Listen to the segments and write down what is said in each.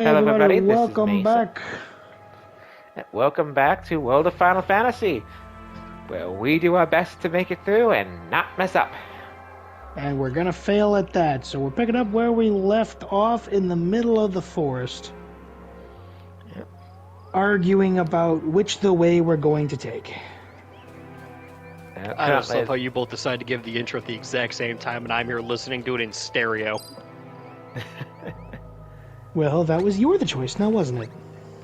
Hey Hello everybody, everybody, this is welcome Mason. back. Welcome back to World of Final Fantasy, where we do our best to make it through and not mess up. And we're gonna fail at that, so we're picking up where we left off in the middle of the forest. Yep. Arguing about which the way we're going to take. I just love how you both decide to give the intro at the exact same time, and I'm here listening to it in stereo. Well, that was the choice now, wasn't it?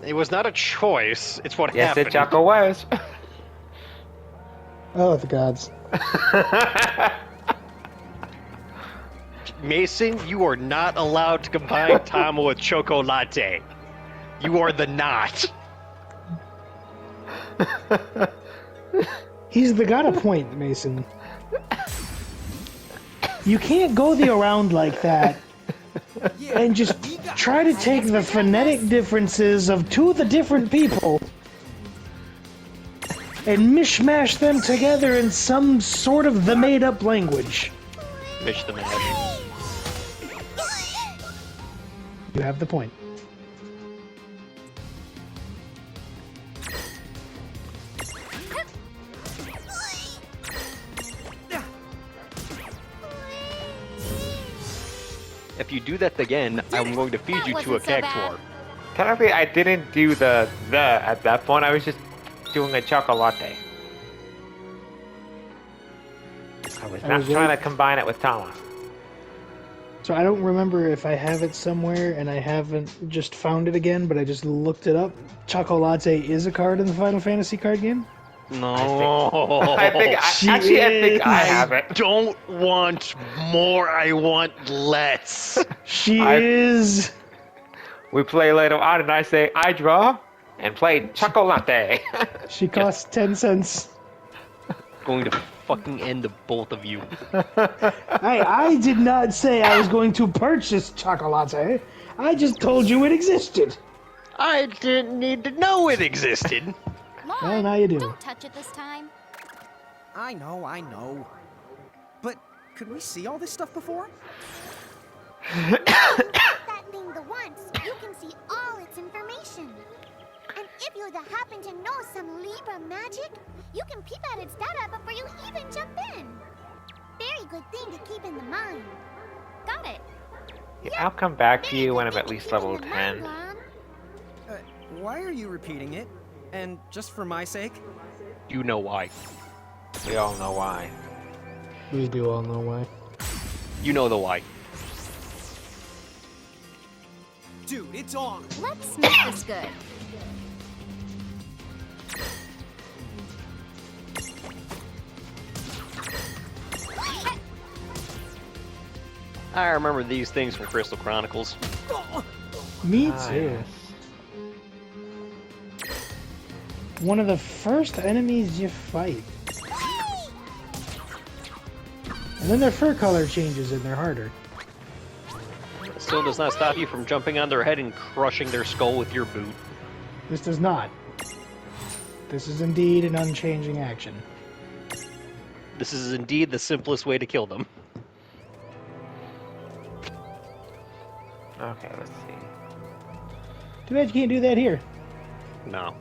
It was not a choice, it's what Yes, happened. it Choco was. Oh, the gods. Mason, you are not allowed to combine Tama with Choco Latte. You are the not. He's got a point, Mason. You can't go the around like that and just try to take the phonetic differences of two of the different people and mishmash them together in some sort of the made-up language. Mish the mash. You have the point. If you do that again, I'm going to feed you to a cactuar. Technically, I didn't do the at that point. I was just doing a Choco Latte. I was not trying to combine it with Tama. So I don't remember if I have it somewhere and I haven't just found it again, but I just looked it up. Choco Latte is a card in the Final Fantasy card game? No. I think I have it. Don't want more, I want less. She is. We play later on, and I say I draw and play Choco Latte. She costs 10 cents. Going to fucking end the both of you. Hey, I did not say I was going to purchase Choco Latte. I just told you it existed. I didn't need to know it existed. Well, now you do. Don't touch it this time. I know. But could we see all this stuff before? That thing the once, you can see all its information. And if you happen to know some Libra magic, you can peep at its data before you even jump in. Very good thing to keep in the mind. Got it. I'll come back to you when I'm Very at good least thing to level keep in the mind, 10. Ron. Why are you repeating it? And just for my sake? You know why. We all know why. We do all know why. You know the why. Dude, it's on! Let's make this good. I remember these things from Crystal Chronicles. Me Ah, too. yes. One of the first enemies you fight. And then their fur color changes and they're harder. It still does not stop you from jumping on their head and crushing their skull with your boot. This does not. This is indeed an unchanging action. This is indeed the simplest way to kill them. Okay, let's see. Too bad you can't do that here. No.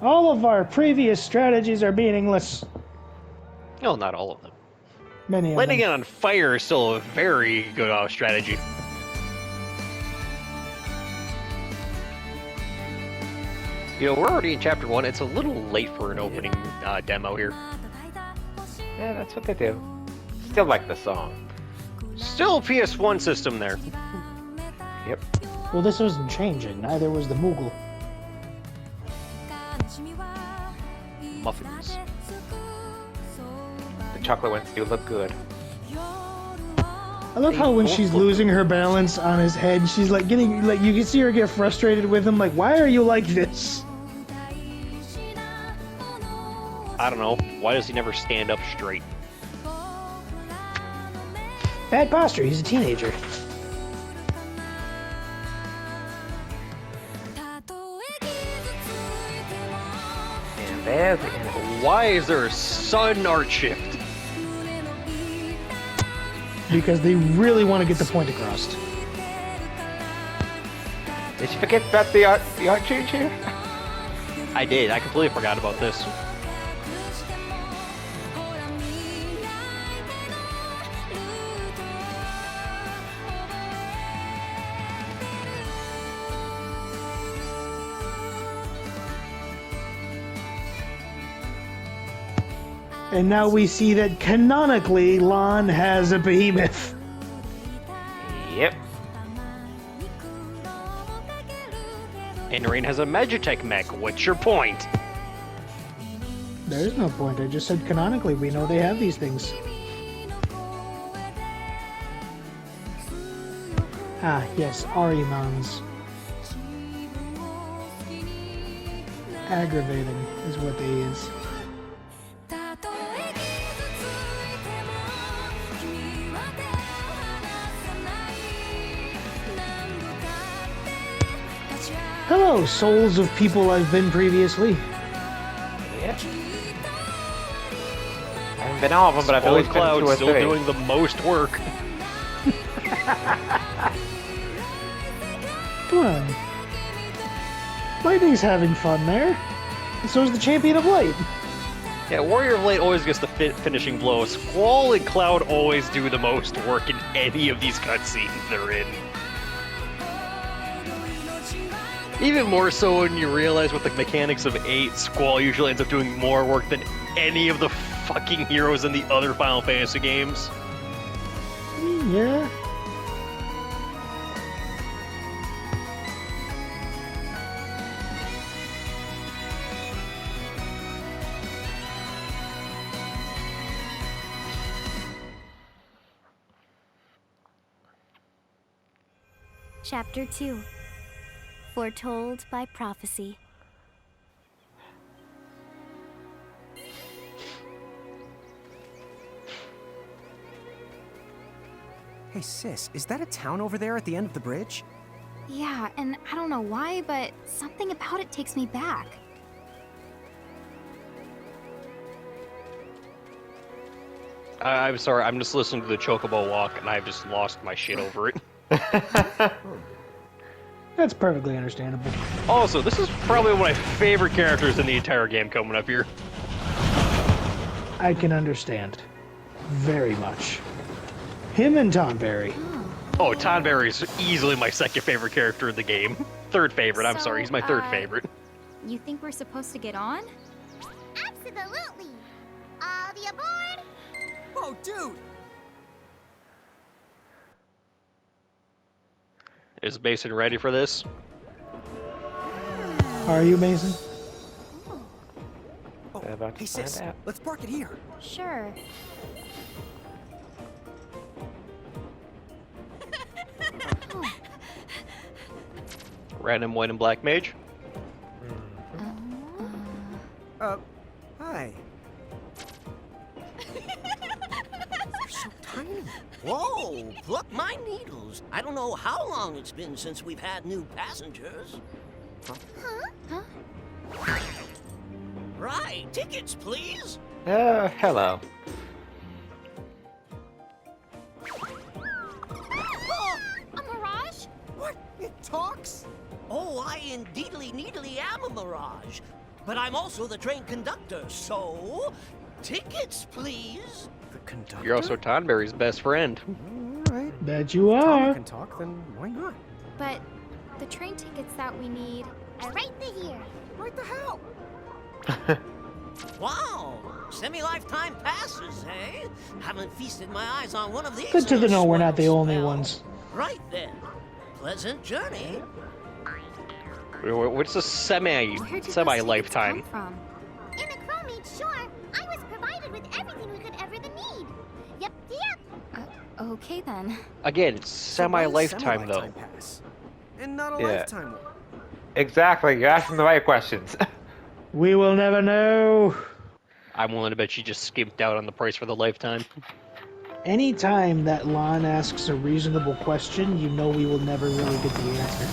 All of our previous strategies are meaningless. No, not all of them. Many of Lighting them. it on fire is still a very good strategy. You know, we're already in Chapter 1. It's a little late for an opening demo here. Yeah, that's what they do. Still like the song. Still a PS1 system there. Yep. Well, this wasn't changing. Neither was the Moogle. Muffins. The chocolate ones do look good. I love how when she's losing her balance on his head, she's like getting, like, you can see her get frustrated with him. Like, why are you like this? I don't know. Why does he never stand up straight? Bad posture. He's a teenager. And there's the enemy. Why is there a sudden art shift? Because they really want to get the point across. Did you forget about the art change here? I did. I completely forgot about this. And now we see that canonically, Lon has a behemoth. Yep. And Rain has a Magitech mech. What's your point? There is no point. I just said canonically. We know they have these things. Ah, yes, Arimons. Aggravating is what they is. Hello, souls of people I've been previously. Yep. I haven't been all of them, but I've always Old been 2 or Cloud still 3. doing the most work. Come on. Lightning's having fun there. And so is the Champion of Light. Yeah, Warrior of Light always gets the finishing blow. Squall and Cloud always do the most work in any of these cutscenes they're in. Even more so when you realize with the mechanics of 8, Squall usually ends up doing more work than any of the fucking heroes in the other Final Fantasy games. Yeah. Chapter 2. Foretold by Prophecy. Hey, sis, is that a town over there at the end of the bridge? Yeah, and I don't know why, but something about it takes me back. I'm sorry, I'm just listening to the Chocobo walk and I've just lost my shit over it. That's perfectly understandable. Also, this is probably one of my favorite characters in the entire game coming up here. I can understand. Very much. Him and Tonberry. Oh, Tonberry's easily my second favorite character in the game. Third favorite, I'm sorry, he's my third favorite. You think we're supposed to get on? Absolutely. All the aboard. Whoa, dude! Is Mason ready for this? Are you, Mason? Oh, About to hey, sis, find out. let's park it here. Sure. Random white and black mage. Hi. They're so tiny. Whoa, pluck my needles. I don't know how long it's been since we've had new passengers. Right, tickets, please. Hello. Oh, A mirage? What? It talks? oh, I indeedly needly am a mirage. But I'm also the train conductor, so... Tickets, please. The conductor? You're also Tonberry's best friend. All right. Bet you Tom are. can talk, then why not? But the train tickets that we need. Right here. Right the hell? Wow, semi-lifetime passes, eh? Haven't feasted my eyes on one of these. Good to in a know we're not the swell only spell. ones. Right then. Pleasant journey. What's a Where did those tickets semi-lifetime? come from? In the crewmate shore, I was provided with everything we could ever need. Yep. Okay then. Again, it's So why is semi-lifetime though. semi-lifetime pass? And not a Yeah. lifetime one. Exactly, you're asking the right questions. We will never know. I'm willing to bet she just skimped out on the price for the lifetime. Anytime that Lon asks a reasonable question, you know we will never really get the answer.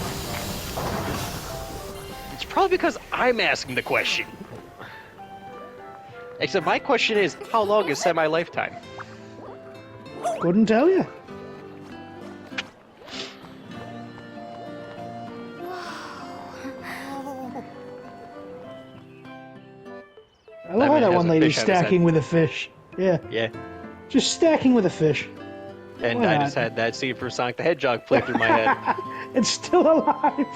It's probably because I'm asking the question. Except my question is, how long is semi-lifetime? Couldn't tell you. Whoa. I love how Lemon that has one a lady's fish on his head. stacking with a fish. Yeah, Yeah. just stacking with a fish. And Why I not? just had that scene from Sonic the Hedgehog play through my head. It's still alive.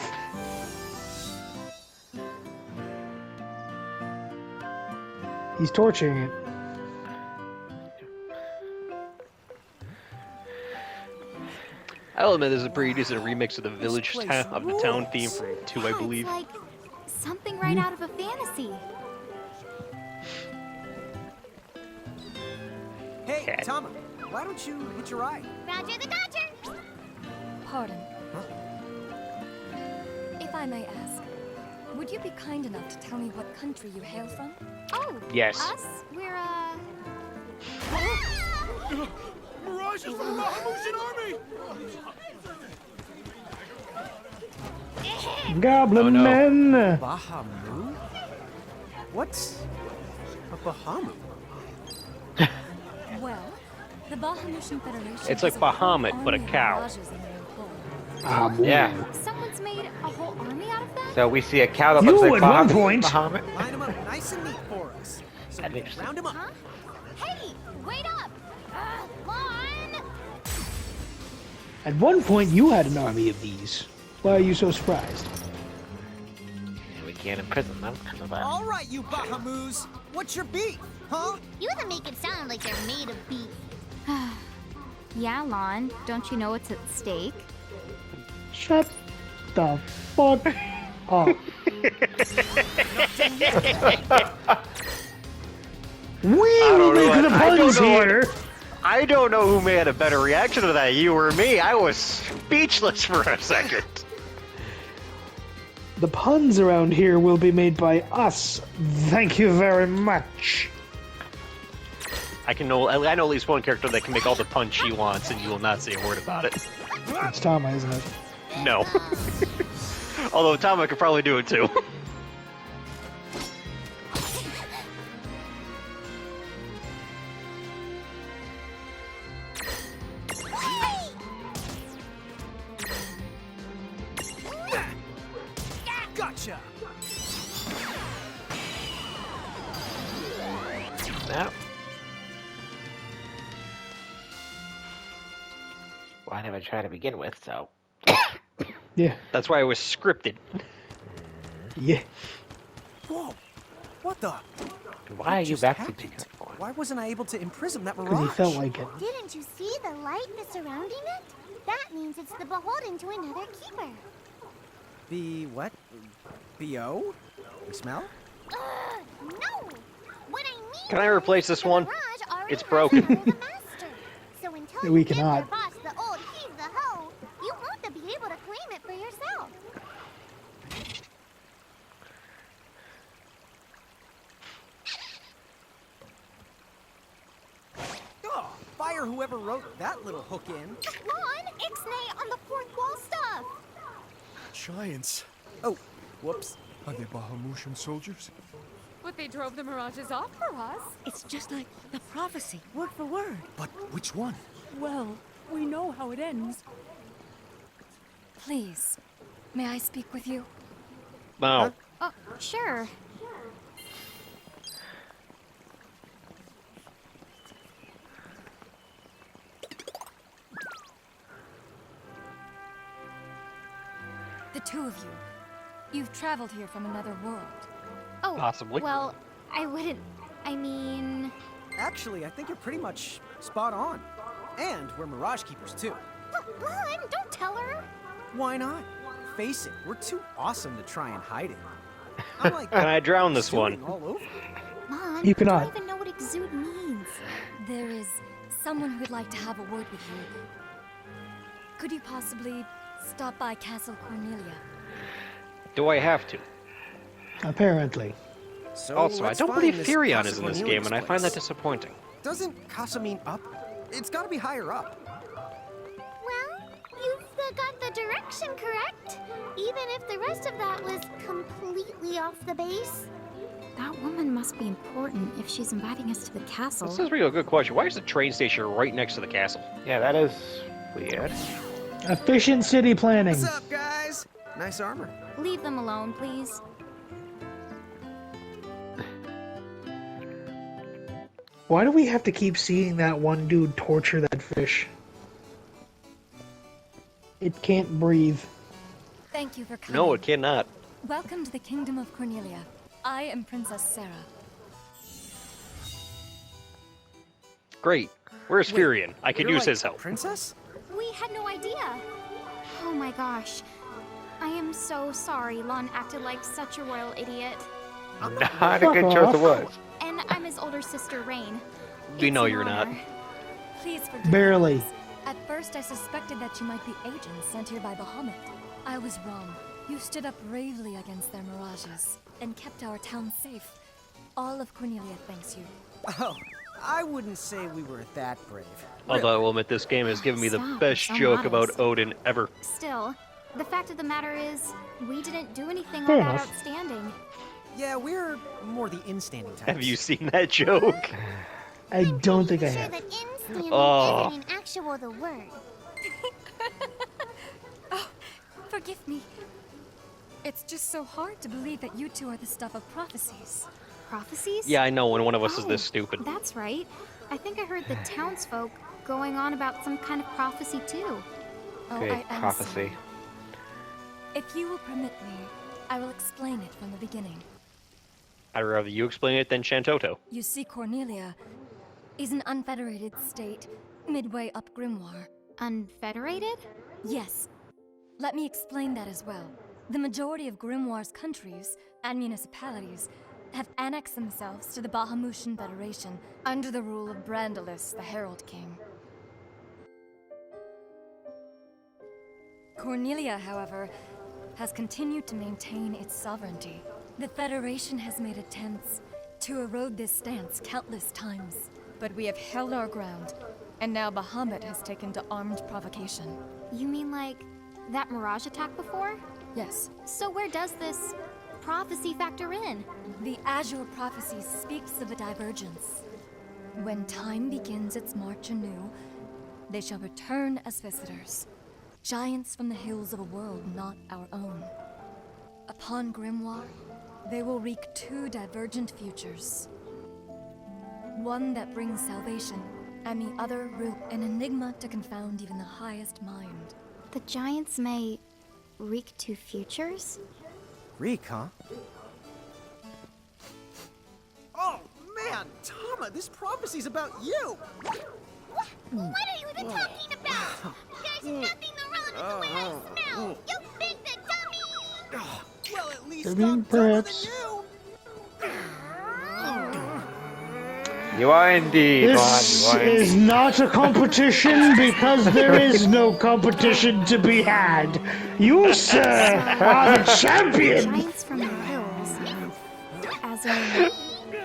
He's torturing it. I'll admit this is a pretty decent remix of the village place of the town theme rules. from 2, I Yeah, believe. It's like something right out of a fantasy. Hey, Cat. Tama, why don't you hitch a ride? Roger the Dodger. Pardon. If I may ask, would you be kind enough to tell me what country you hail from? Oh, Yes. us? We're Mirage is from the Bahamutian army! Goblin Oh, no. men. Bahamu? What's a Bahamu? Well, the Bahamutian Federation. It's like has a whole Bahamut, but a army of cow. mirages in their employ. Ah, boy. Yeah. someone's made a whole army out of that? So we see a cow that You looks like at one Bahamut. point. Bahamut. Line them up nice and neat for us. So That'd we be can round them up. Huh? Hey, wait up! Lon! At one point, you had an army of these. Why are you so surprised? We can't imprison them because of that. All right, you Bahamus. What's your beef, huh? You have to make it sound like they're made of beef. Yeah, Lon, don't you know what's at stake? Shut the fuck up. We will make the puns here. I don't know who made a better reaction to that, you or me. I was speechless for a second. The puns around here will be made by us. Thank you very much. I know at least one character that can make all the puns she wants, and you will not say a word about it. It's Tama, isn't it? No. Although Tama could probably do it too. Gotcha. No. Well, I never tried to begin with, so. Yeah. That's why it was scripted. Yeah. Whoa. What the? Why are you just back to happened? Pikachu? Why wasn't I able to imprison that Because he mirage? felt like it. Didn't you see the light that's surrounding it? That means it's the beholden to another keeper. The what? B.O.? The smell? No! What I mean Can I replace this the one? mirage already It's has broken. the master. So until We you give cannot. your boss the old heave the hoe, you won't be able to claim it for yourself. Oh, fire whoever wrote that little hook in. Lon, Ixnay on the fourth wall stuff. Giants. Oh, whoops. Are they Bahamutian soldiers? But they drove the mirages off for us. It's just like the prophecy, word for word. But which one? Well, we know how it ends. Please, may I speak with you? No. Oh, sure. The two of you. You've traveled here from another world. Oh, Possibly. well, I wouldn't. I mean, Actually, I think you're pretty much spot on. And we're Mirage Keepers, too. Lon, don't tell her. Why not? Face it, we're too awesome to try and hide it. I'm like, Can I drown this one? exuding all over. Lon, You I cannot. don't even know what exude means. There is someone who would like to have a word with you. Could you possibly stop by Castle Cornelia? Do I have to? Apparently. So Also, I let's don't find believe this Furion Casa is in this Cornelius game, and I find that place. disappointing. Doesn't Casa mean up? It's gotta be higher up. Well, you've got the direction correct. Even if the rest of that was completely off the base. That woman must be important if she's inviting us to the castle. This is really a good question. Why is the train station right next to the castle? Yeah, that is weird. Efficient city planning. What's up, guys? Nice armor. Leave them alone, please. Why do we have to keep seeing that one dude torture that fish? It can't breathe. Thank you for coming. No, it cannot. Welcome to the Kingdom of Cornelia. I am Princess Sarah. Great. Where's Wait, Furion? I could you're use like his help. Princess? We had no idea. Oh my gosh. I am so sorry Lon acted like such a royal idiot. Not a good choice of words. And I'm his older sister, Rain. We It's know an you're not. honor. Please forgive Barely. me. At first, I suspected that you might be agents sent here by Bahamut. I was wrong. You stood up bravely against their mirages and kept our town safe. All of Cornelia thanks you. Oh, I wouldn't say we were that brave. Although I will admit this game has given me the Stop, best so joke modest. about Odin ever. Still, the fact of the matter is, we didn't do anything all Fair that enough. outstanding. Yeah, we're more the in-standing types. Have you seen that joke? I don't think I Sure have. that instantly Oh. isn't an actual the word. Forgive me. It's just so hard to believe that you two are the stuff of prophecies. Prophecies? Yeah, I know when one of us is Oh, this stupid. That's right. I think I heard the townsfolk going on about some kind of prophecy too. Oh, Great I am prophecy. sorry. If you will permit me, I will explain it from the beginning. I'd rather you explain it than Shantoto. You see, Cornelia is an unfederated state midway up Grimoire. Unfederated? Yes. Let me explain that as well. The majority of Grimoire's countries and municipalities have annexed themselves to the Bahamutian Federation under the rule of Brandalis, the Herald King. Cornelia, however, has continued to maintain its sovereignty. The Federation has made attempts to erode this stance countless times, but we have held our ground, and now Bahamut has taken to armed provocation. You mean like that Mirage attack before? Yes, So where does this prophecy factor in? the Azure Prophecy speaks of a divergence. When time begins its march anew, they shall return as visitors, giants from the hills of a world not our own. Upon Grimoire, they will wreak two divergent futures. One that brings salvation, and the other an enigma to confound even the highest mind. The giants may wreak two futures? Reek, huh? Oh, man! Tama, this prophecy's about you! What are you even talking about? There's nothing wrong with the way I smell. You big the dummy. Well, at least I mean, I'm dumber than perhaps. you! You are indeed, Lon. This You are is indeed. not a competition because there is no competition to be had. You, sir, are the champion! Giants from the hills. As in,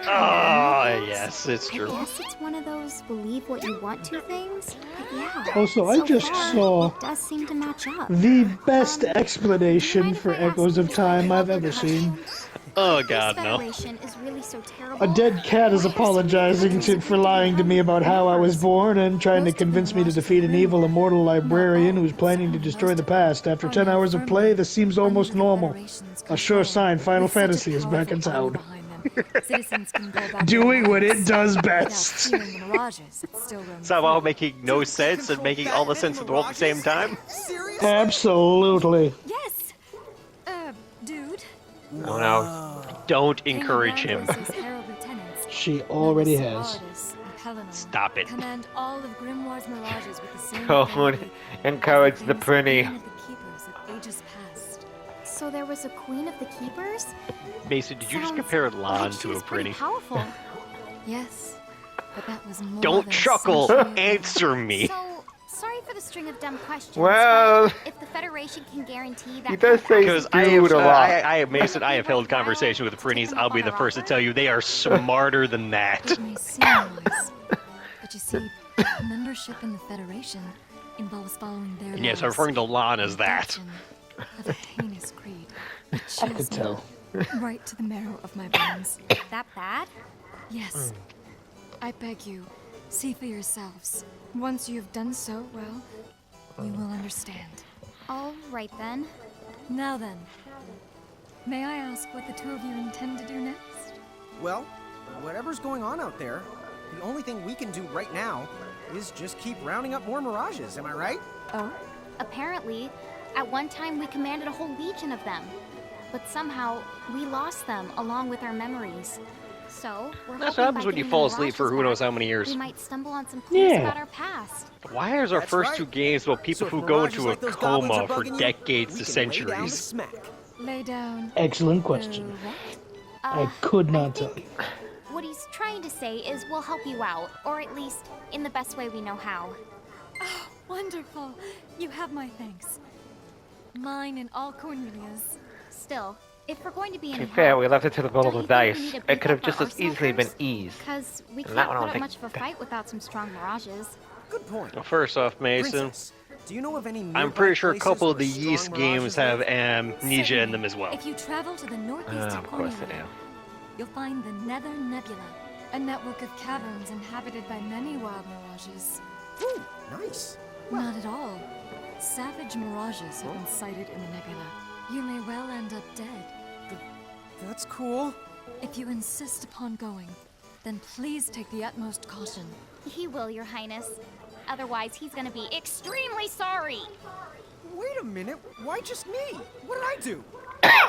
Oh, yes, it's I true. guess it's one of those believe what you want to things. But yeah. Also, I so just far, saw it does seem to match up. the best explanation Mind if for I ask Echoes you of this Time one I've ever question? seen. Oh If god, this no. Federation is really so terrible, A dead cat is why are so many apologizing countries for agreed lying to me about how I was born and trying to Most of them convince me to lost defeat an their evil memory. immortal librarian Not all, who's planning to some, destroy most the of them, past. After are 10 now hours of firmly play, this seems almost under the normal. Federation's A sure control. sign Final With such a Fantasy is back in powerful army town. behind them, citizens can go about Doing their what it lives does without best. fearing the mirages that still roam Somehow free. making no sense and making all the sense in the world at the same time. Seriously? Absolutely. Yes! Dude. Oh no. Don't King encourage him. Brandolis' herald lieutenants, She already known as has. Sardis and Pelennor, Stop it. command all of Grimoire's mirages with the same Don't authority encourage as the famous Prinny. Queen of the Keepers of ages past. So there was a queen of the keepers? Mason, did you just Sounds compare like Lon she to a was pretty pretty? powerful. Yes, but that was more Don't than a chuckle. century ago. Answer me. So, sorry for the string of dumb questions. Well- but if the Federation can guarantee that He does say Because I have, dude a lot. Mason, I have held conversation with the Prinnies. I'll be the first to tell you they are smarter than that. It may seem wise, but you see, membership in the Federation involves following their And yes, I'm laws. referring to Lon as that. Adoption of a heinous creed. It I chills could me tell. right to the marrow of my bones. that bad? Yes. I beg you, see for yourselves. Once you have done so, well, you will understand. All right then. Now then, may I ask what the two of you intend to do next? Well, whatever's going on out there, the only thing we can do right now is just keep rounding up more mirages, am I right? Oh? Apparently, at one time we commanded a whole legion of them. But somehow, we lost them along with our memories. So, we're That's hoping what happens by when you getting fall the asleep for mirages who knows back, how many years. we might stumble on some clues Yeah. about our past. Why is our That's first right. 2 games about people So if who go mirages into a like those goblins coma are for bugging you, decades we to can lay down the centuries? smack. Lay down. Excellent question. What? I could not tell think you. what he's trying to say is we'll help you out, or at least in the best way we know how. Oh, wonderful. You have my thanks. Mine and all Cornelia's. Still, if we're going to be To in be fair, help, we left it to the roll of don't the you think we dice. need to It could have beef just up as our easily been arsenal ease. Because we And can't that one I put don't up think- much of a fight without some strong mirages. Good point. Well, first off, Mason, Princess, do you know of any I'm nearby pretty sure a places couple of where the strong yeast games mirages have live? amnesia in them as well. If you travel to the northeast Of of course they Cornelia, do. you'll find the Nether Nebula, a network of caverns inhabited by many wild mirages. Ooh, nice. Not at all. Savage mirages have been sighted in the nebula. You may well end up dead. That's cool. If you insist upon going, then please take the utmost caution. He will, Your Highness. Otherwise, he's gonna be extremely sorry. Wait a minute. Why just me? What did I do?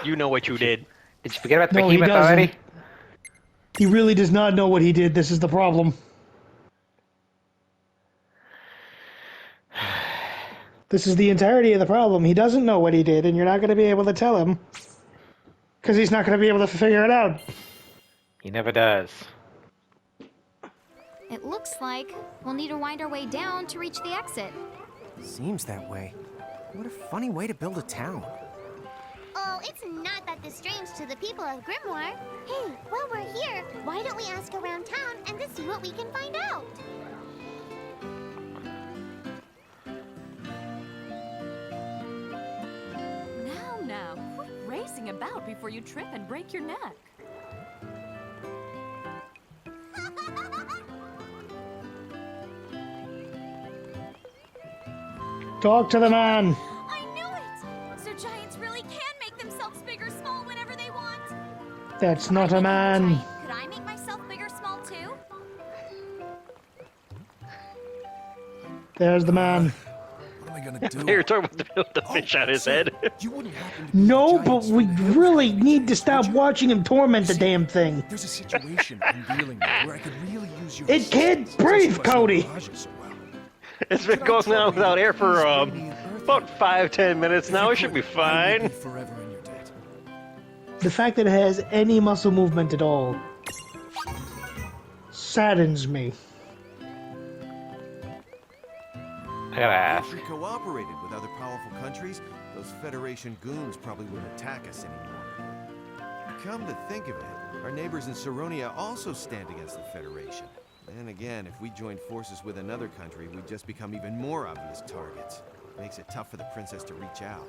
You know what you did. Did you forget about the No, he behemoth doesn't. already? He really does not know what he did. This is the problem. This is the entirety of the problem. He doesn't know what he did, and you're not going to be able to tell him. Because he's not going to be able to figure it out. He never does. It looks like we'll need to wind our way down to reach the exit. Seems that way. What a funny way to build a town. Oh, it's not that this strange to the people of Grimoire. Hey, while we're here, why don't we ask around town and to see what we can find out? Now, quit racing about before you trip and break your neck. Talk to the man. I knew it! So giants really can make themselves big or small whenever they want. That's not a man. Could I make myself big or small too? There's the man. What am I gonna do? You're talking about the fish out his head. You wouldn't happen to be No, the but giants we from the hills, really would need you? to stop Would you? watching him torment the See, damn thing. There's a situation I'm dealing with where I could really use your It can't assistance, breathe, since you must know Cody. mirages so well. It's been Could I going trouble on you without to air for please bring me an earth about hammer? 5-10 minutes If now. you It should be could, I would fine. be forever in your debt. The fact that it has any muscle movement at all saddens me. I gotta ask. If we cooperated with other powerful countries, those Federation goons probably wouldn't attack us anymore. Come to think of it, our neighbors in Saronia also stand against the Federation. Then again, if we join forces with another country, we'd just become even more obvious targets. Makes it tough for the princess to reach out.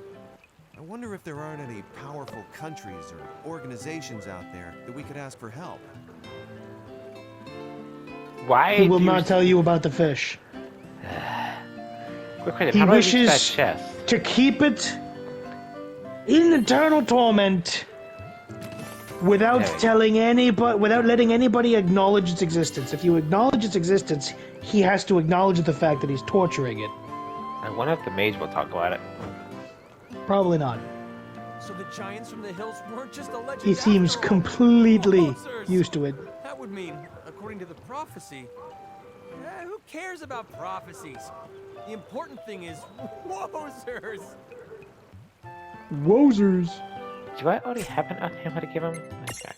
I wonder if there aren't any powerful countries or organizations out there that we could ask for help. Why He will do you... not tell you about the fish. Quick question, He how do I reach that wishes chest? to keep it in eternal torment without There we go. telling anybody, without letting anybody acknowledge its existence. If you acknowledge its existence, he has to acknowledge the fact that he's torturing it. I wonder if the mage will talk about it. Probably not. So the giants from the hills weren't just a legend. He seems after all. completely Wowzers. used to it. That would mean, according to the prophecy, who cares about prophecies? The important thing is wowzers. Wozers. Do I already have an hammer to give him? Let me check.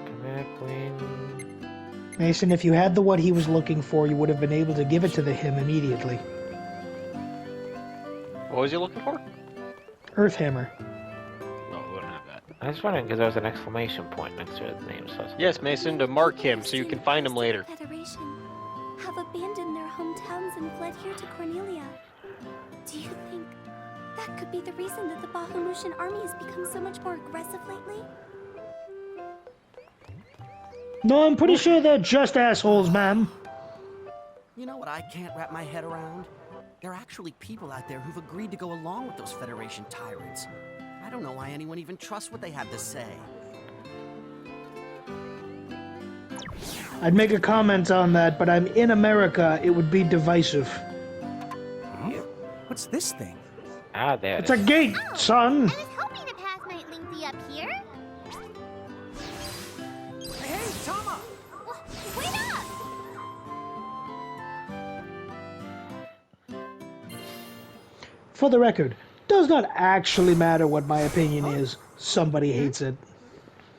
Come back, Queen. Mason, if you had the what he was looking for, you would have been able to give it to him immediately. What was he looking for? Earth Hammer. No, we wouldn't have that. I was wondering because there was an exclamation point next to his name. So I was... Yes, Mason, to mark him so you can find him later. Federation have abandoned their hometowns and fled here to Cornelia. Do you think that could be the reason that the Bahamutian army has become so much more aggressive lately? No, I'm pretty sure they're just assholes, ma'am. You know what I can't wrap my head around? There are actually people out there who've agreed to go along with those Federation tyrants. I don't know why anyone even trusts what they have to say. I'd make a comment on that, but I'm in America. It would be divisive. Huh? What's this thing? Ah, there. It's a gate, son. I was hoping a path might link thee up here. Hey, Tama! Wait up! For the record, does not actually matter what my opinion is. Somebody hates it.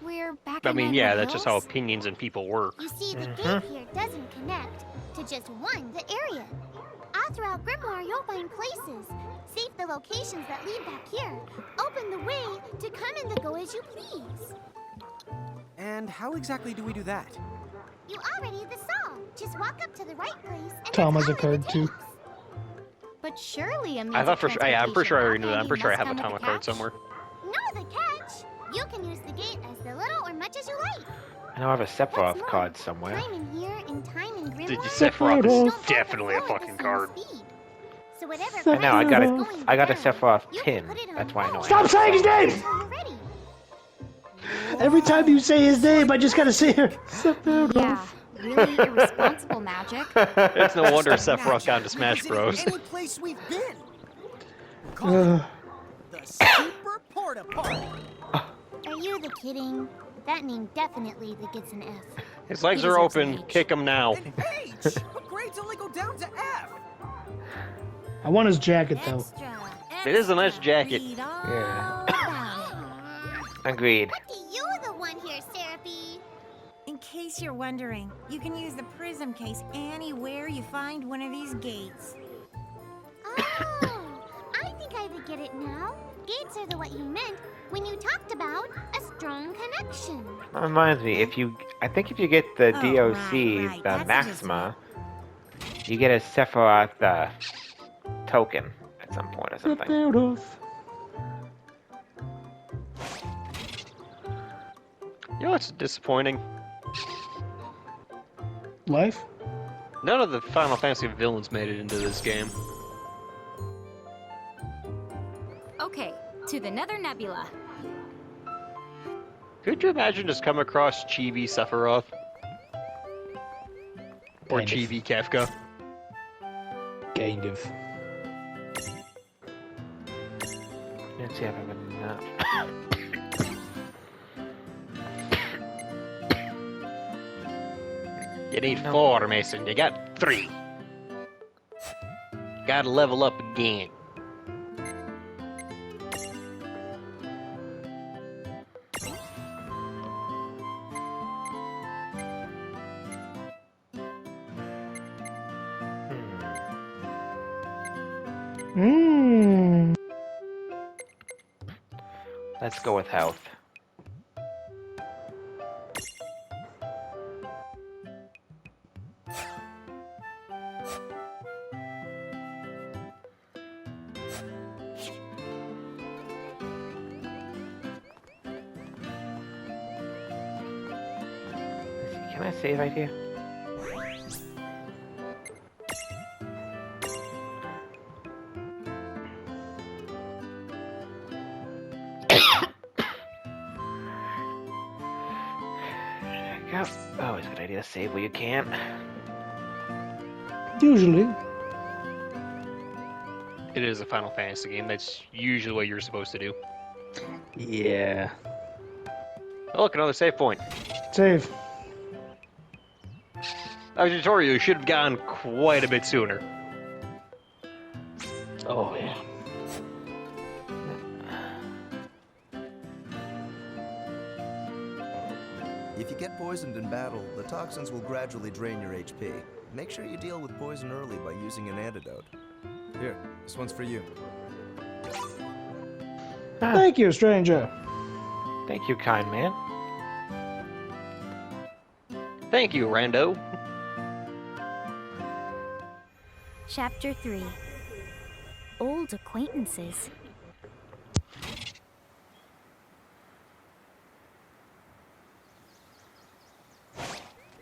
We're back I in mean, Nine yeah, Hill that's just how Hills? opinions and people work. You see, the gate here doesn't connect to just the area. All throughout Grimoire, you'll find places. Save the locations that lead back here. Open the way to come and to go as you please. And how exactly do we do that? You already saw. Just walk up to the right place and Tama's that's a all it card too. takes. But surely a means I thought of for sure. Yeah, I'm pretty sure I already knew that. I'm transportation pretty sure I have a must come Tama with card catch. somewhere. Know the catch. You can use the gate as the little or much as you like. I know I have a What's Sephiroth more, card somewhere. Time in here and time in Grimoire. The Sephiroth don't is fall definitely a before fucking the card. same speed. So whatever I know, I got price a, is going I got a down, Sephiroth you pin. can put it on That's why I know. I Stop have saying his Sephiroth. name! until you're ready. Every time you say his name, I just gotta say it. Yeah, really irresponsible magic. It's no wonder Sephiroth got into Smash Bros. Any place we've been. Call it the Super Porta Party. Are you the kidding? That name definitely gets an F. His legs He are deserves open. an H. Kick him now. And H, but grades only go down to F. I want his jacket though. Extra. It is a nice jacket. Read all Yeah. about it. Agreed. What do you the one here, Seraphie? In case you're wondering, you can use the prism case anywhere you find one of these gates. Oh, I think I would get it now. Gates are the what you meant when you talked about a strong connection. That reminds me, I think if you get the Oh, DOC, right. the That's Maxima, you get a Sephiroth token at some point or something. You know what's disappointing? Life? None of the Final Fantasy villains made it into this game. Okay, to the Nether Nebula. Could you imagine just come across Chibi Sephiroth? Or Kind of. Chibi Kefka? Kind of. Let's see if I have enough. You need 4, Mason. You got 3. Gotta level up again. Mmm. Let's go with health. Let's see, can I save right here? There you go. Always a good idea to save where you can. Usually. It is a Final Fantasy game. That's usually what you're supposed to do. Yeah. Oh, look, another save point. Save. Tutorial, you should have gone quite a bit sooner. Oh, yeah. If you get poisoned in battle, the toxins will gradually drain your HP. Make sure you deal with poison early by using an antidote. Here, this one's for you. Thank you, stranger. Thank you, kind man. Thank you, Rando. Chapter 3. Old Acquaintances.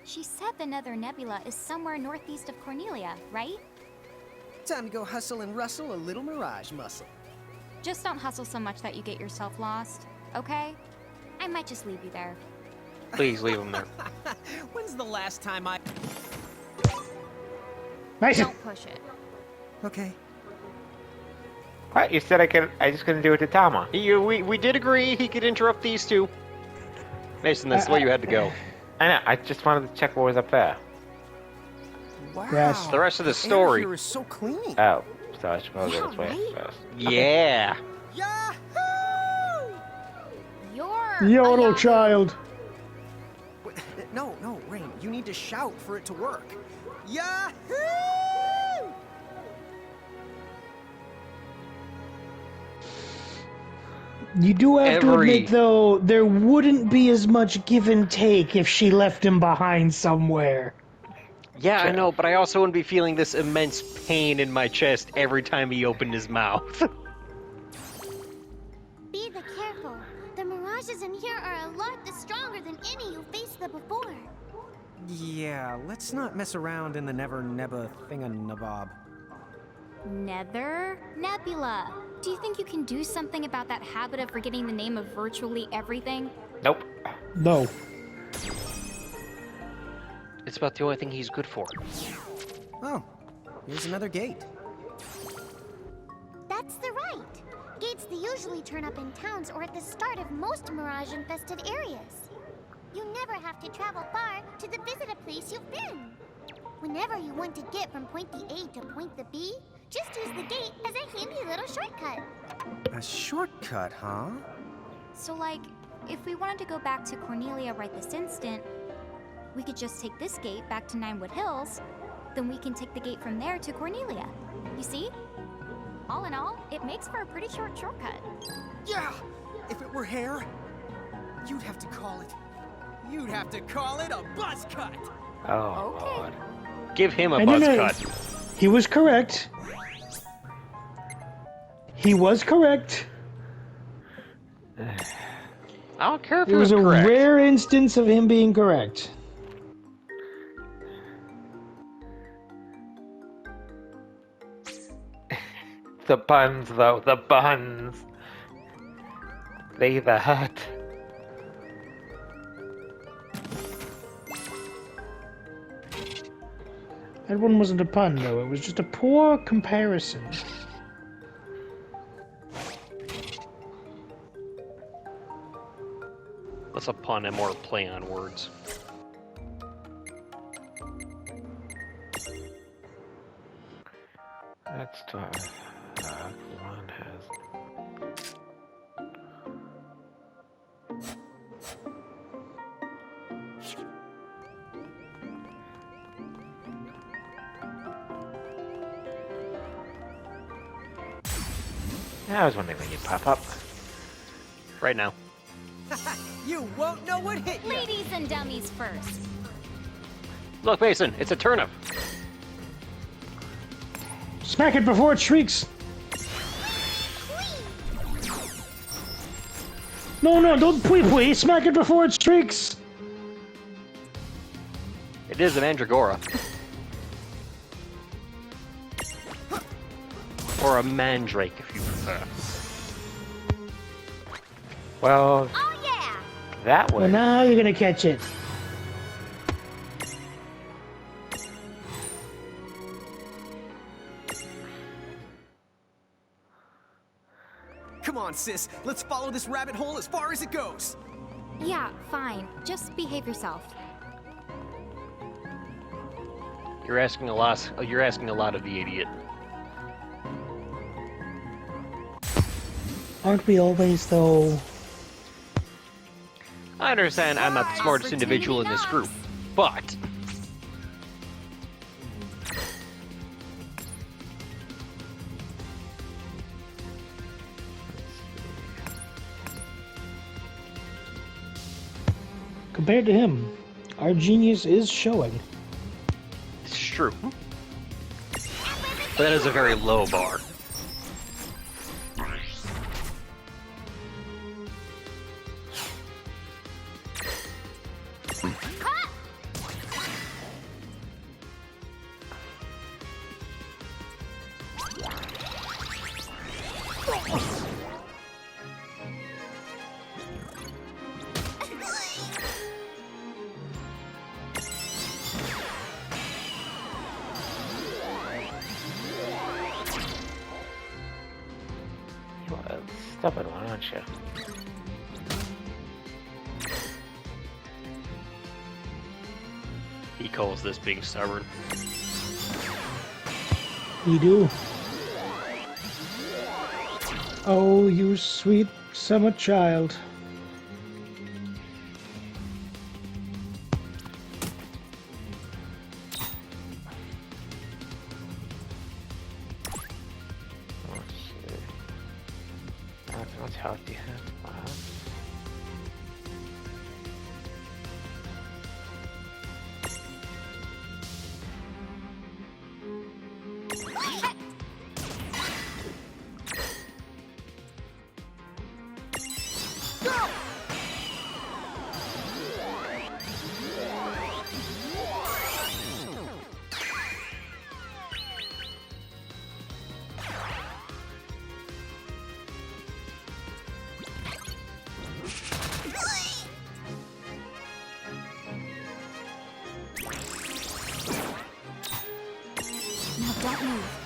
She said the Nether Nebula is somewhere northeast of Cornelia, right? Time to go hustle and rustle a little mirage muscle. Just don't hustle so much that you get yourself lost, okay? I might just leave you there. Please leave him there. When's the last time I... Nice. Don't push it. Okay. What? You said I just couldn't do it to Tama. We did agree he could interrupt these two. Mason, that's the way you had to go. I know, I just wanted to check what was up there. Wow. Yes. The rest of the air story. here is so clean. Oh, so I should probably go this way first. Yeah. Yahoo! You're Yodel a child. Wait, no, Rain. You need to shout for it to work. Yahoo! You do have to admit, though, there wouldn't be as much give and take if she left him behind somewhere. Yeah, I know, but I also wouldn't be feeling this immense pain in my chest every time he opened his mouth. Be careful. The mirages in here are a lot stronger than any you faced before. Yeah, let's not mess around in the Never Nebba thinganabob. Nether? Nebula. Do you think you can do something about that habit of forgetting the name of virtually everything? Nope. No. It's about the only thing he's good for. Oh, here's another gate. That's the right. Gates they usually turn up in towns or at the start of most mirage-infested areas. You never have to travel far to visit a place you've been. Whenever you want to get from point the A to point the B, just use the gate as a handy little shortcut. A shortcut, huh? So, like, if we wanted to go back to Cornelia right this instant, we could just take this gate back to Ninewood Hills, then we can take the gate from there to Cornelia. You see? All in all, it makes for a pretty short shortcut. Yeah! If it were hair, you'd have to call it a buzz cut! Oh, Okay. Lord. Give him a I buzz don't know. cut. He was correct. He was correct. I don't care if It he was was a correct. rare instance of him being correct. The buns, though. The buns. They the hurt. That one wasn't a pun, though. It was just a poor comparison. That's a pun and more a play on words. That's 12. One has. I was wondering when you'd pop up. Right now. You won't know what hit you! Ladies and dummies first. Look, Mason, it's a turnip. Smack it before it shrieks! No, don't pwee-pwee! Smack it before it shrieks! It is a mandragora. Or a mandrake, if you prefer. Well, Oh yeah! that Well, was. now you're gonna catch it. Come on, sis. Let's follow this rabbit hole as far as it goes. Yeah, fine. Just behave yourself. You're asking a lot. You're asking a lot of the idiot. Aren't we always, though? I understand I'm not the smartest individual in this group, but Compared to him, our genius is showing. it's true. But that is a very low bar. stubborn one, aren't you? He calls this being stubborn. You do. Oh, you sweet summer child. Let's help you. Wow. Now don't move.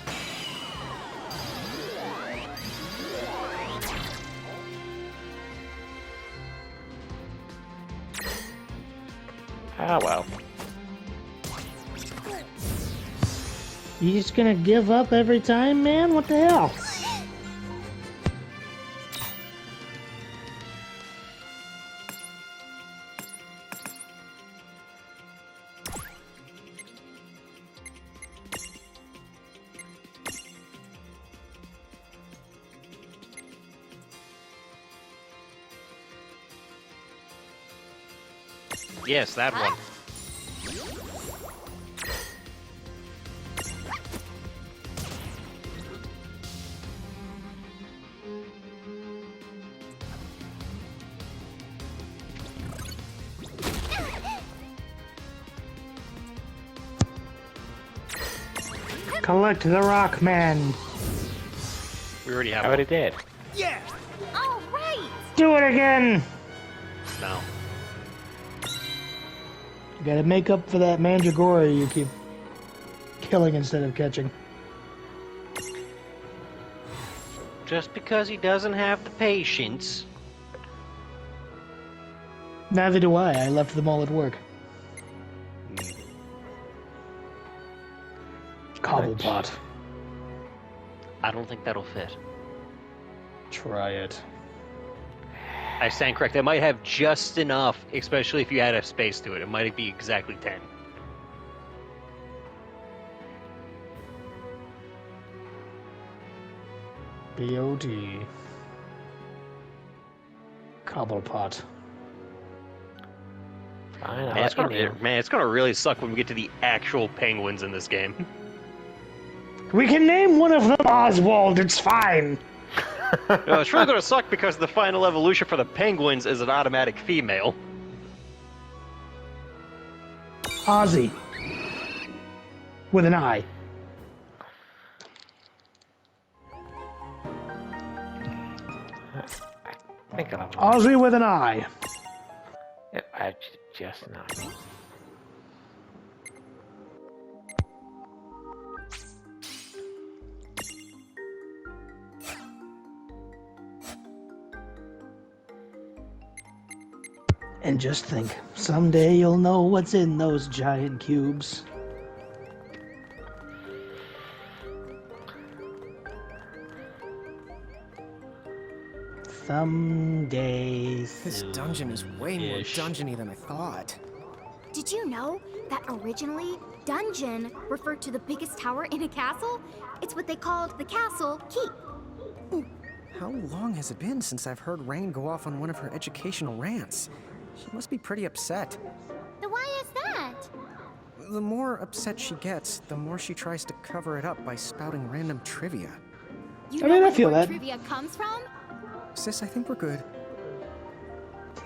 Ah, well. You just gonna give up every time, man? What the hell? Yes, that one. Collect the rock, man. We already have I already did. Yeah! All right! Do it again! No. You gotta make up for that Mandragora you keep killing instead of catching. Just because he doesn't have the patience. Neither do I. I left them all at work. Cobblepot. I don't think that'll fit. Try it. I stand correct. It might have just enough, especially if you add a space to it. It might be exactly 10. B.O.D. Cobblepot. Fine, Man, it's gonna really suck when we get to the actual penguins in this game. We can name one of them Oswald, it's fine! No, it's really gonna suck because the final evolution for the penguins is an automatic female. Ozzy. With an I. I think I'll... Ozzy with an I. I just not. And just think, someday you'll know what's in those giant cubes. Someday This soon. dungeon is way more dungeony than I thought. Did you know that originally dungeon referred to the biggest tower in a castle? It's what they called the castle keep. How long has it been since I've heard Rain go off on one of her educational rants? She must be pretty upset. Then why is that? The more upset she gets, the more she tries to cover it up by spouting random trivia. You I know mean, I where the feel word that. trivia comes from? Sis, I think we're good.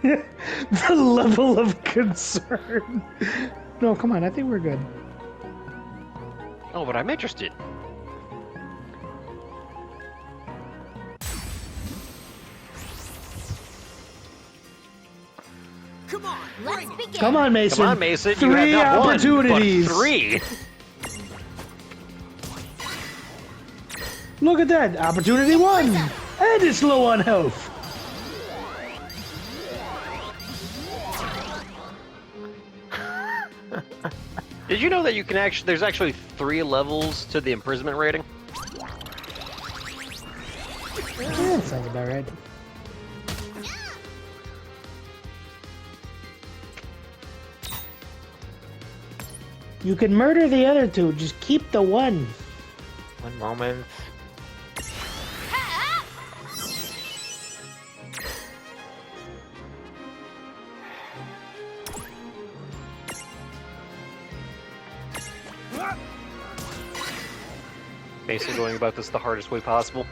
The level of concern. No, come on, I think we're good. Oh, but I'm interested. Come on, Let's begin. Come on, Mason. Come on, Mason. Three you have not opportunities. One, but 3. Look at that. Opportunity 1. And it's low on health. Did you know that you can actually? There's actually 3 levels to the imprisonment rating. Yeah, that sounds about right. You can murder the other 2, just keep the one. One moment. Basically going about this the hardest way possible.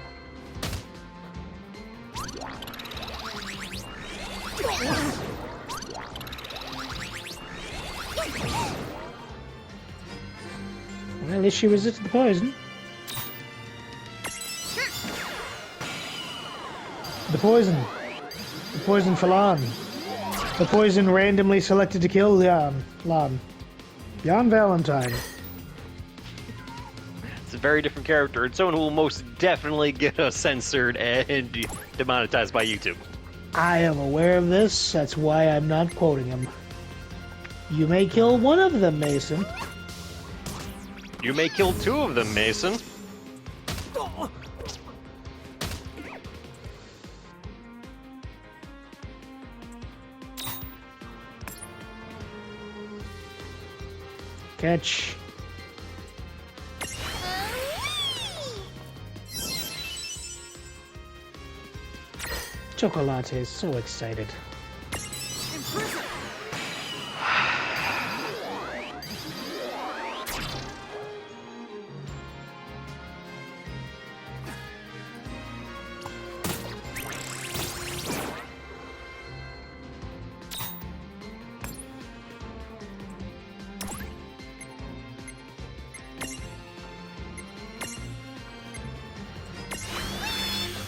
Well, at least she resisted the poison. The poison. The poison for Lon. The poison randomly selected to kill Lon. Jan Valentine. It's a very different character, and someone who will most definitely get us censored and demonetized by YouTube. I am aware of this, that's why I'm not quoting him. You may kill one of them, Mason. You may kill 2 of them, Mason. Catch. Chocolate is so excited.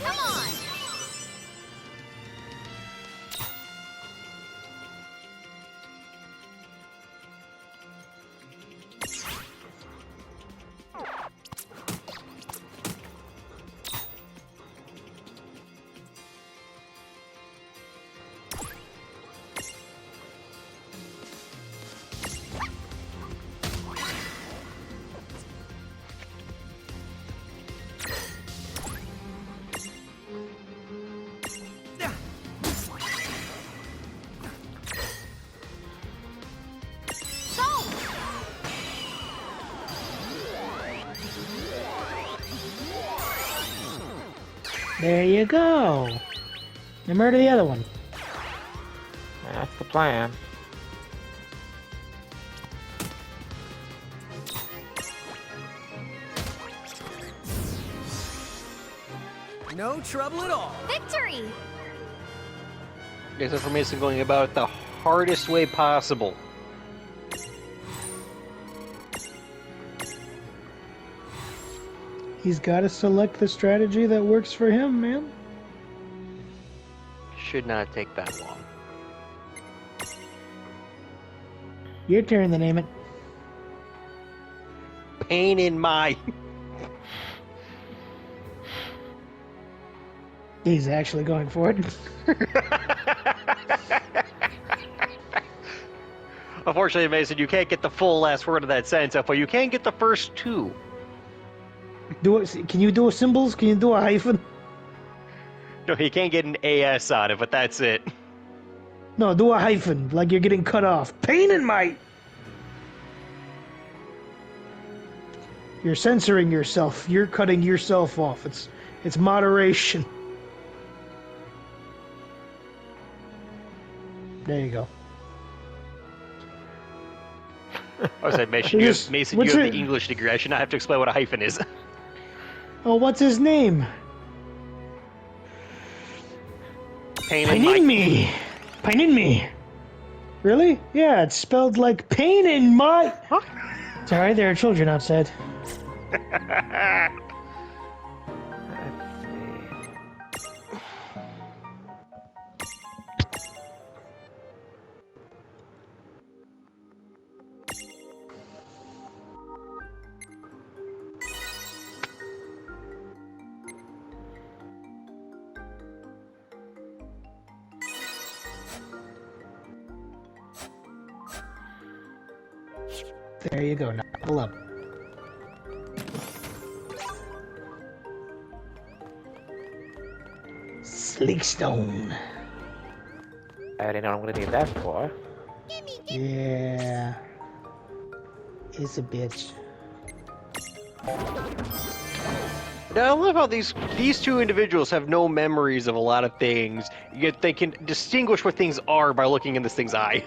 Come on! There you go. Now murder the other one. That's the plan. No trouble at all. Victory! Guys, information going about it the hardest way possible. He's got to select the strategy that works for him, man. Should not take that long. Your turn to name it. Pain in my... He's actually going for it. Unfortunately, Mason, you can't get the full last word of that sentence, but you can get the first 2. Do it. Can you do a symbols? Can you do a hyphen? No, you can't get an AS on it, but that's it. No, do a hyphen, like you're getting cut off. Pain in my... You're censoring yourself. You're cutting yourself off. It's moderation. There you go. I said, Mason, you have the English degree. I should not have to explain what a hyphen is. Oh, what's his name? Pain in me. Pain in me. Really? Yeah, it's spelled like pain in my... It's alright, there are children outside. There you go. Now pull up. Sleekstone. I already know what I'm gonna need that for. Yeah. It's a bitch. Now, I love how these two individuals have no memories of a lot of things, yet they can distinguish what things are by looking in this thing's eye.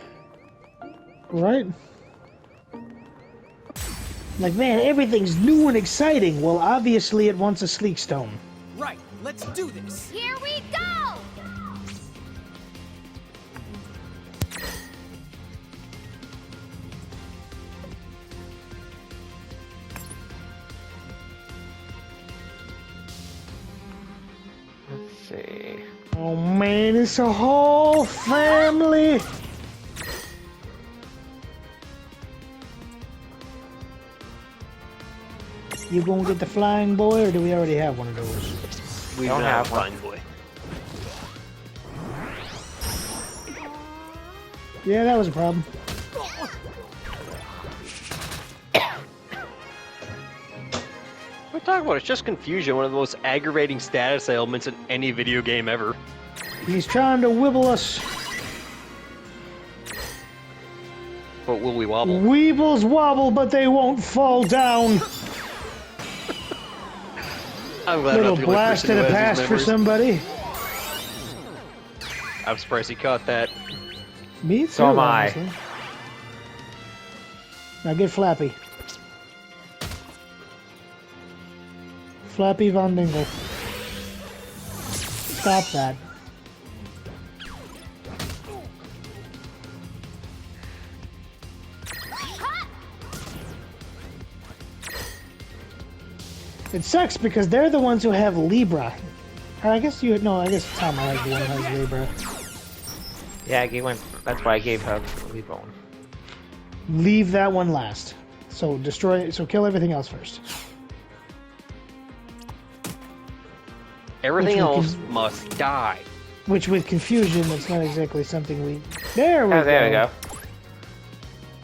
Right? Like, man, everything's new and exciting. Well, obviously it wants a Sleekstone. Right, let's do this. Here we go! Let's see. Oh man, it's a whole family. You gonna get the flying boy, or do we already have one of those? We don't have one. Fine boy. Yeah, that was a problem. What are talking about? It's just confusion, one of the most aggravating status ailments in any video game ever. He's trying to wibble us. But will we wobble? Weebles wobble, but they won't fall down. I'm glad Little not the only blast person in who the has past these for memories. somebody. I'm surprised he caught that. Me too, So am I. honestly. Now get Flappy. Flappy Von Dingle. Stop that. It sucks because they're the ones who have Libra. Or I guess you no, I guess Tama has the one who has Libra. Yeah, I gave one. That's why I gave her the lead one. Leave that one last. So destroy. So kill everything else first. Everything Which we else must die. Which, with confusion, that's not exactly something we. There we Oh, go. there we go.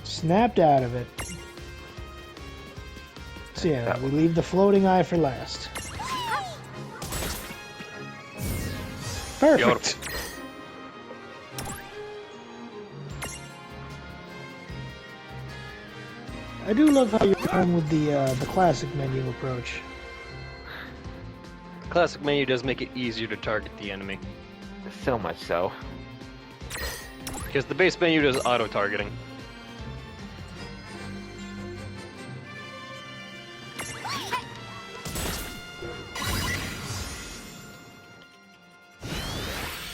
Snapped out of it. So yeah, we leave the floating eye for last. Perfect. I do love how you're going with the classic menu approach. Classic menu does make it easier to target the enemy. So much so. Because the base menu does auto-targeting.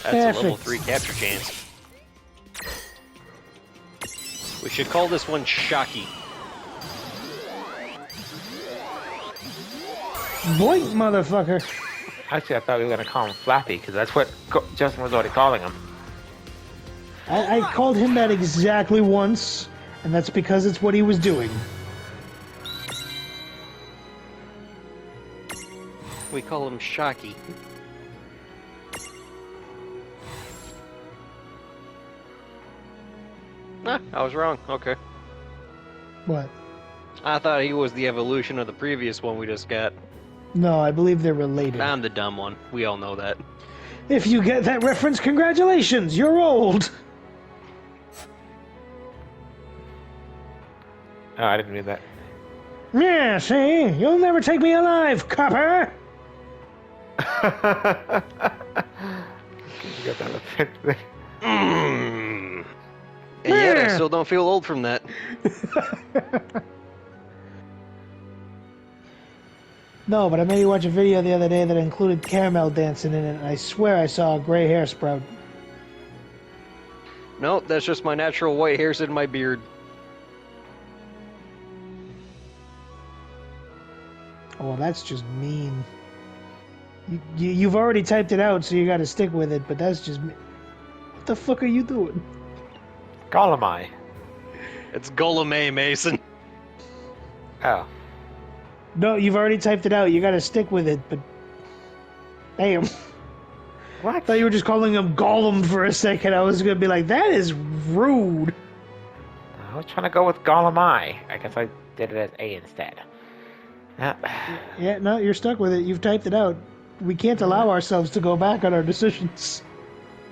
That's a level 3 capture chance. We should call this one Shocky. Boink, motherfucker! Actually, I thought we were gonna call him Flappy because that's what Justin was already calling him. I called him that exactly once, and that's because it's what he was doing. We call him Shocky. Nah, I was wrong. Okay. What? I thought he was the evolution of the previous one we just got. No, I believe they're related. I'm the dumb one. We all know that. If you get that reference, congratulations, you're old! Oh, I didn't read that. Yeah, see? You'll never take me alive, copper! You got that reference. And yet I still don't feel old from that. No, but I made you watch a video the other day that included caramel dancing in it, and I swear I saw a gray hair sprout. No, that's just my natural white hairs in my beard. Oh, well, that's just mean. You've already typed it out, so you gotta stick with it, but that's just... What the fuck are you doing? Golemai. It's Golem Mason. Oh. No, you've already typed it out, you gotta stick with it, but... Damn. What? I thought you were just calling him Gollum for a second. I was gonna be like, that is rude. was trying to go with Gollum I. I guess I did it as A instead. Yeah, no, you're stuck with it. You've typed it out. We can't allow ourselves to go back on our decisions.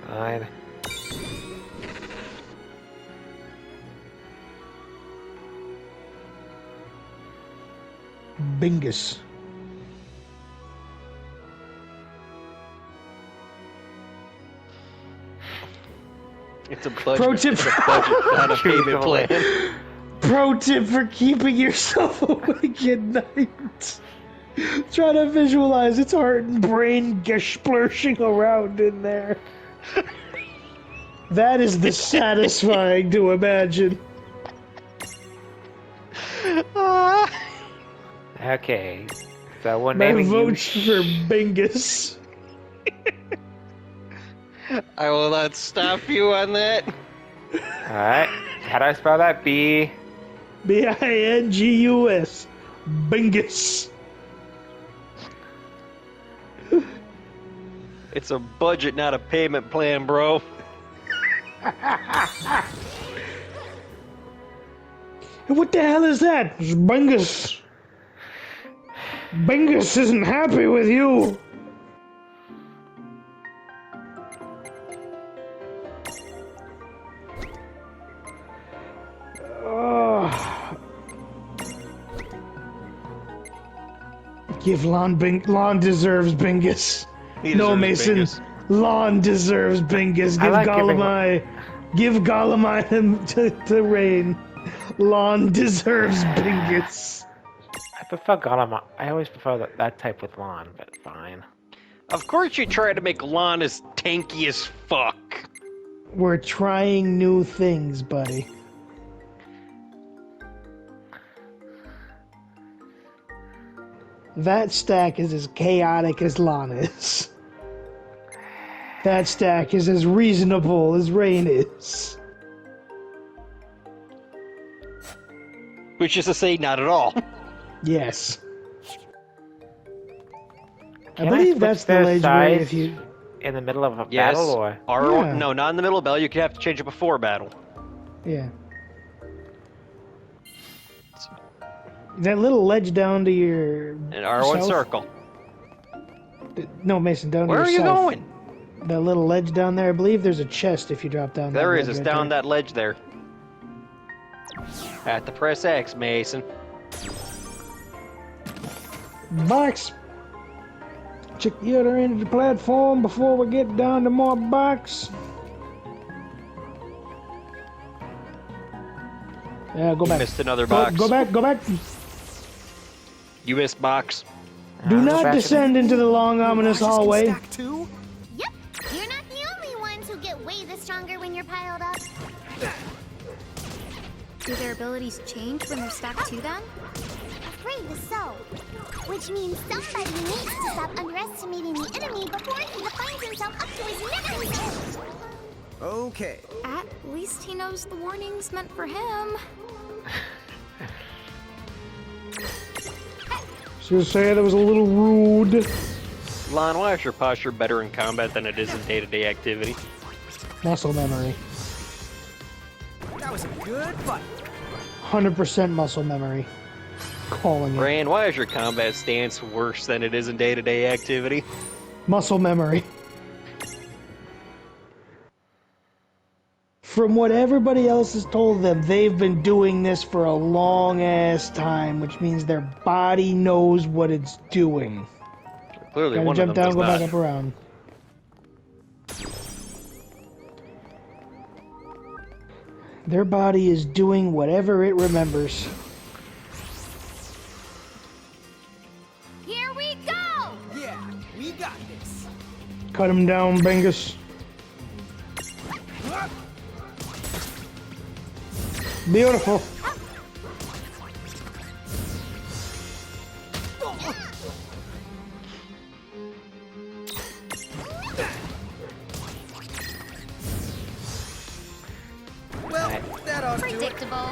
Fine. Bingus. It's a budget. Pro tip. It's a budget, not a payment plan. Pro tip for keeping yourself awake at night. Try to visualize its heart and brain splurshing around in there. That is the satisfying to imagine. Okay. So we're My naming you... vote's for Bingus. I will not stop you on that. Alright. How do I spell that? B... Bingus. Bingus. It's a budget, not a payment plan, bro. What the hell is that? It's Bingus. Bingus isn't happy with you. Give Lon deserves Bingus. He No, deserves Mason. Bingus. Lon deserves Bingus. Give like Give Gollum him to Rain. Lon deserves Bingus. I prefer Gollum. I always prefer that type with Lon, but fine. Of course you try to make Lon as tanky as fuck. We're trying new things, buddy. That stack is as chaotic as Lon is. That stack is as reasonable as Rain is. Which is to say, not at all. Yes. I Can believe switch that's the their ledge where size if you... in the middle of a Yes. battle, or R1, Yeah. no, not in the middle of battle. You can have to change it before battle. Yeah. That little ledge down to your... An R1 south? circle. No, Mason, down Where to are your you south. going? That little ledge down there, I believe there's a chest if you drop down that There is. ledge It's right down there. that ledge there. At the press X, Mason. Box. Check the other end of the platform before we get down to more box. Yeah, go back. Missed another Go- box. Go back, go back. You missed box. Do not descend into the long, ominous hallway. Yep, you're not the only ones who get way the stronger when you're piled up. Do their abilities change when they're stacked to them? Afraid so. Which means somebody needs to stop underestimating the enemy before he finds himself up to his knickers. Okay. At least he knows the warning's meant for him. So say that was a little rude. Lon, why is your posture better in combat than it is in day-to-day activity? Muscle memory. That was a good fight. 100% muscle memory. Calling it. Rand, why is your combat stance worse than it is in day-to-day activity? Muscle memory. From what everybody else has told them, they've been doing this for a long ass time, which means their body knows what it's doing. Clearly, Gotta one jump of them down, does go not. back up around. Their body is doing whatever it remembers. Here we go! Yeah, we got this. Cut him down, Bingus. Beautiful. Well, that ought to do it. Predictable.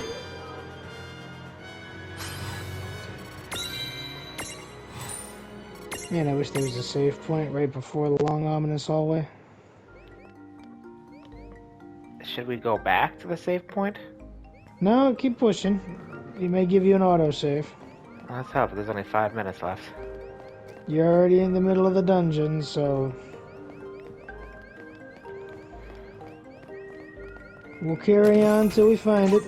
Man, I wish there was a save point right before the long ominous hallway. Should we go back to the save point? No, keep pushing. He may give you an autosave. Let's hope. There's only 5 minutes left. You're already in the middle of the dungeon, so... We'll carry on till we find it.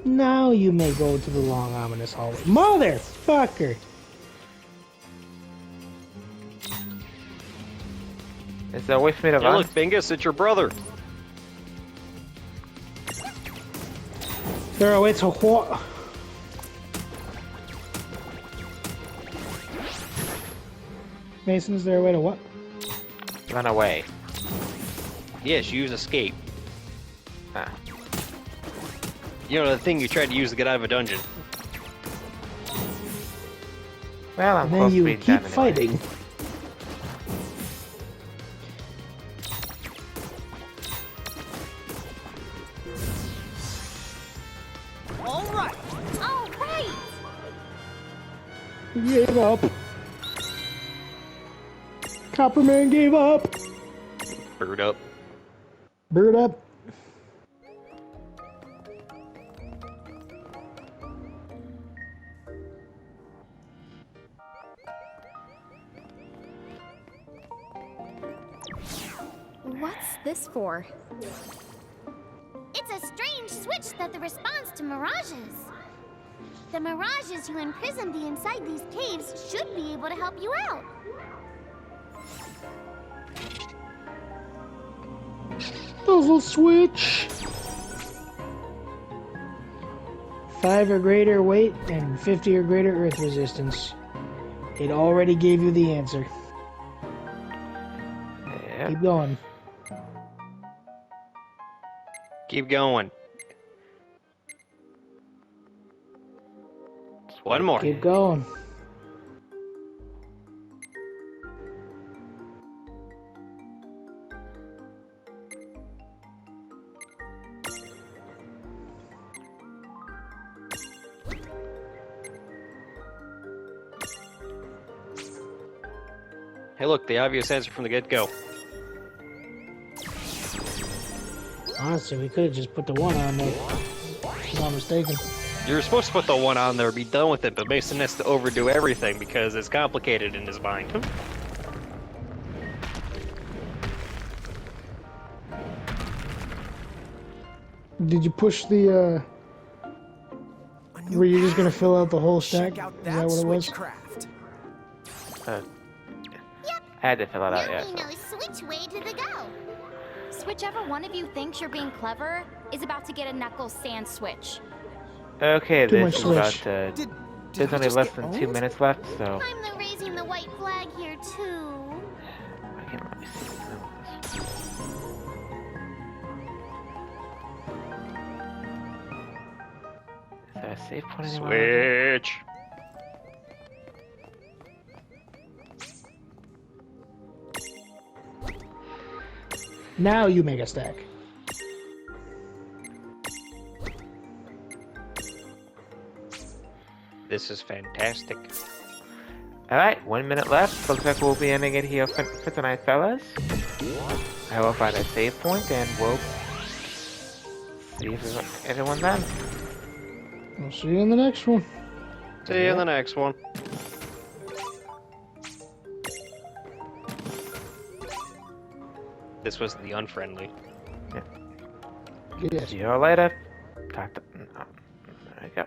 Now you may go to the long, ominous hallway. Motherfucker! Is there a way for me to Hey, run? look, Bingus, it's your brother. There are ways to what? Mason, is there a way to what? Run away. Yes, use escape. Ah. You know, the thing you tried to use to get out of a dungeon. Well, I'm And close then to you being keep done anyway. fighting. All right. All right! He gave up. Copperman gave up. Bird up. Bird up. What's this for? It's a strange switch that responds to mirages. The mirages who imprison thee inside these caves should be able to help you out. Puzzle switch. 5 or greater weight and 50 or greater earth resistance. It already gave you the answer. Yeah. Keep going. Keep going. One more. Keep going. Hey, look, the obvious answer from the get-go. Honestly, we could have just put the 1 on there. If I'm not mistaken. You were supposed to put the 1 on there, be done with it, but Mason has to overdo everything because it's complicated in his mind. Did you push the, were you just gonna fill out the whole stack? Check out Is that that what it was? switchcraft. I had to fill it out, Now yeah. we know which way to the go. Whichever one of you thinks you're being clever is about to get a Knuckles sand switch. Okay, Too this much is switch. about Did there's I only just less get than old? 2 minutes left, so I'm the raising the white flag here too. I can't really see through this. Is there a save point anywhere? Switch. Now you make a stack. This is fantastic. Alright, 1 minute left. Looks like we'll be ending it here for tonight, fellas. I will find a save point and we'll see if everyone's on. We'll see you in the next one. See you in the next one. This was the unfriendly. Yes. See you all later. Talk to... There we go.